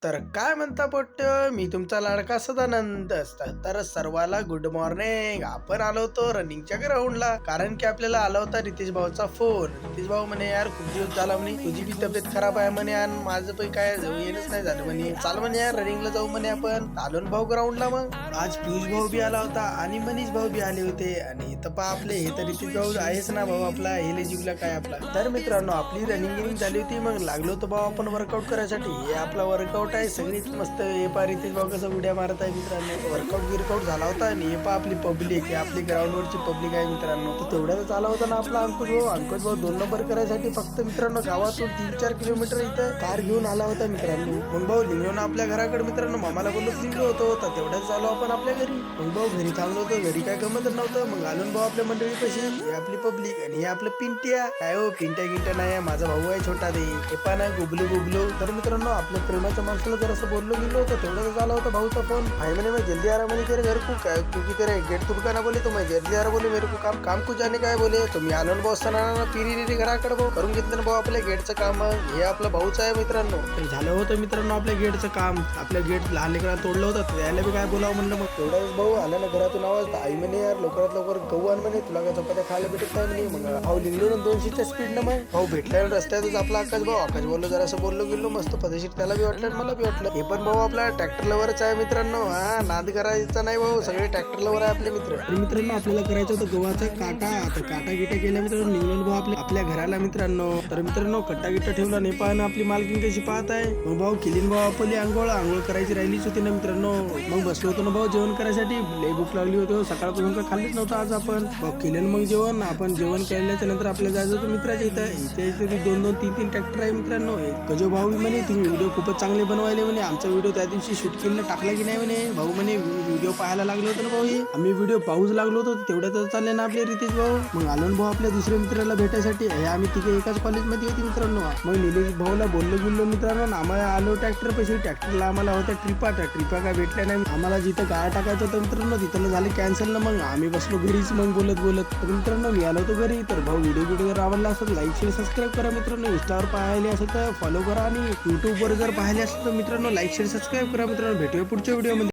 तर काय म्हणता पोट्ट, मी तुमचा लाडका सदानंद असतात. तर सर्वाला गुड मॉर्निंग. आपण आलो होतो रनिंगच्या ग्राउंडला, कारण की आपल्याला आला होता रितेश भाऊचा फोन. रितेश भाऊ म्हणे यार खूप दिवस झाला म्हणे, तुझी बी तब्येत खराब आहे म्हणे आणि माझं पण काय येणच नाही झालं म्हणे. चाल म्हणे यार रनिंगला जाऊ म्हणे आपण. आलो ना भाऊ ग्राउंडला. मग आज पियुष भाऊ बी आला होता आणि मनीष भाऊ बी आले होते. आणि इथं पहा आपले हे तर रितेश भाऊ आहेच ना भाऊ आपला, हे जिंकला काय आपला. तर मित्रांनो आपली रनिंग झाली होती, मग लागलो होतो भाऊ आपण वर्कआउट करायसाठी. हे आपला वर्कआउट आहे सगळीच मस्त. हे पा रितेश भाऊ कसं उड्या मारत आहे मित्रांनो. वर्कआउट झाला होता आणि हे पा आपली पब्लिक, हे आपली ग्राउंड वरची पब्लिक आहे मित्रांनो. तर तेवढ्याच आला होता ना आपला अंकुश भाऊ 2 नंबर करायसाठी फक्त मित्रांनो गावातून 3-4 किलोमीटर इथं कार घेऊन आला होता मित्रांनो. मग भाऊ लिंगलो ना आपल्या घराकडे मित्रांनो. मामाला बोललो लिंगलो होतो, तर तेवढ्याच आलो आपण आपल्या घरी. मग भाऊ घरी थांबलो होतो, घरी काय गमत नव्हतं. मग आलो भाऊ आपल्या मंडळी कशी, हे आपली पब्लिक आणि हे आपलं पिंट्या. काय हो पिंट्या गिंट्या नाही, माझा भाऊ आहे छोटा ते, हे पण आहे गुबलू. तर मित्रांनो आपल्या प्रेमाच्या माणसाला जर असं बोललो गेलो होतं, तेवढंच आला होता भाऊचा फोन. भाई म्हणे मैं जल्दी आ रहा म्हणे तेरे घर को, काय तू की तेरे गेट तुडकाना बोले तो मैं जल्दी आ रहा बोले, मेरे को काम को जाने काय बोले. तुम्ही आलो ना भाऊ असताना पिरी घराकडे भाऊ करून घेतलं ना भाऊ आपल्या गेटचं काम. हे आपलं भाऊच आहे मित्रांनो. तर झालं होतं मित्रांनो आपल्या गेटचं काम. आपल्या गेट लहान लेकरांना तोडलं होतं, त्याला बी काय बोलावं म्हणलं. मग तेवढाच भाऊ आला ना घरातून आवाज. आई म्हणे यार लवकरात लवकर गहू आण म्हणे, तुला काय चपात्या खायला भेटत नाही म्हणे. मग भाऊ लिंगलो ना 200च्या स्पीडनं. मग भाऊ भेटला रस्त्यातच आपला आकाश बोललो, जरा असं बोललो गेलो मस्त पदेशीर. त्याला बी वाटलं मला बी वाटलं. हे पण भाऊ आपला ट्रॅक्टर लवरच आहे मित्रांनो. हा नाद करायचा नाही भाऊ, सगळे ट्रॅक्टर लवर आहे आपले मित्र. तर मित्रांनो आपल्याला करायचं होतं गव्हाचा काटा. आता काटा गिटा केल्या मित्रांनो निघलो भाऊ आपल्या घराला मित्रांनो. तर मित्रांनो कट्टा गिट्टा ठेवला नाही पाहा, आपली मालकीन कशी पाहत आहे. मग भाऊ केलीन भाऊ आपली आंघोळ करायची राहिलीच होती ना मित्रांनो. मग बसलो होतो ना भाऊ जेवण करायसाठी. लई भूक लागली होती, सकाळपासून काय खाल्लीच नव्हतं आज आपण. भाऊ केलं मग जेवण. आपण जेवण केल्याच्या नंतर आपल्याला जायचं होतं मित्राच्या इथे 2-2, 3-3 ट्रॅक्टर आहे मित्रांनो. गजो भाऊ म्हणे तुम्ही व्हिडिओ खूपच चांगले बनवायले म्हणे, आमचा व्हिडिओ त्या दिवशी शूट केलं टाकला की नाही म्हणे. भाऊ म्हणे व्हिडिओ पाहायला लागलो होतो ना भाऊ, हे आम्ही व्हिडिओ पाहूच लागलो होतो. तेवढ्यातच चालले ना आपले रितेश भाऊ. मग आलो भाऊ आपल्या दुसऱ्या मित्राला भेटायसाठी. आम्ही तिघे एकाच कॉलेजमध्ये होती मित्रांनो. मग निलेश भाऊला बोललो मित्रांनो, आम्हाला आलो ट्रॅक्टर पैसे. ट्रॅक्टरला आम्हाला होत्या ट्रिपा काय भेटल्या नाही. आम्हाला जिथं गाळा टाकायचं होतं मित्रांनो तिथं झालं कॅन्सल ना. मग आम्ही बसलो घरीच मग बोलत. तर मित्रांनो मी आलो होतो घरी. तर भाऊ व्हिडिओ जर आवडला असेल लाईक शेअर सबस्क्राईब करा मित्रांनो. इंस्टावर पाहिले असेल तर फॉलो करा आणि युट्यूबवर जर पाहिले असेल तर मित्रांनो लाईक शेअर सबस्क्राईब करा मित्रांनो. भेटूया पुढच्या व्हिडिओमध्ये.